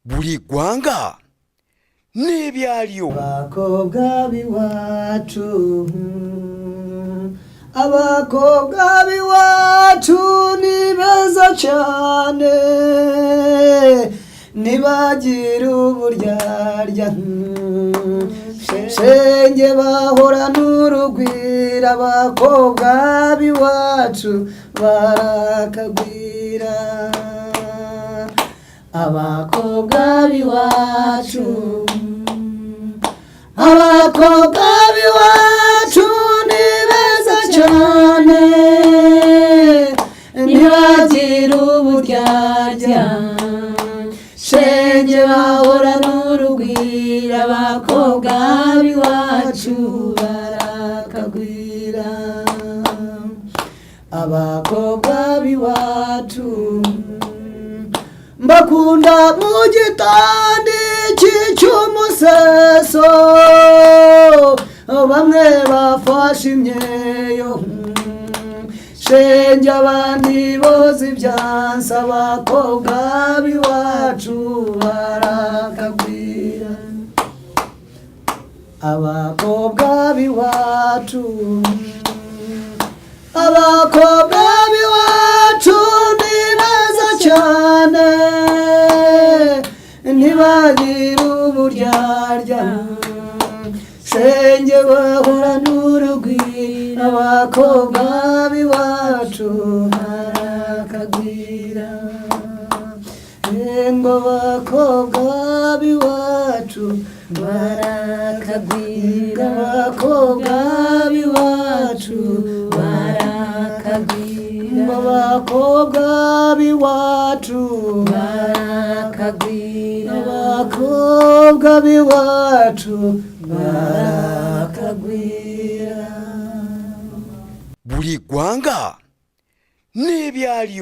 buli gwanga n'ebyalyo. Abakobwa b'iwacu, abakobwa b'iwacu ni beza cyane, ntibagira uburyarya, shenge bahorana urugwiro. Abakobwa b'iwacu barakagwira, abakobwa b'iwacu, abakobwa b'iwacu ni beza cyane, ntibagira uburyarya, shenge bahorana urugwiro. Abakobwa b'iwacu barakagwira, abakobwa b'iwacu mbakunda mu gitandi cy'umuseso, bamwe bafashe imyeyo, shenge abandi boza ibyansi. Abakobwa b'iwacu barakagwira, abakobwa b'iwacu, abakobwa b'iwacu ni beza cyane, ntibagira uburyarya, shenge bahorana urugwiro. Abakobwa b'iwacu barakagwira, ngo abakobwa b'iwacu barakagwira, abakobwa b'iwacu barakagwira, abakobwa b'iwacu barakagwira, abakobwa b'iwacu barakagwira. Buli gwanga n'ebyalyo.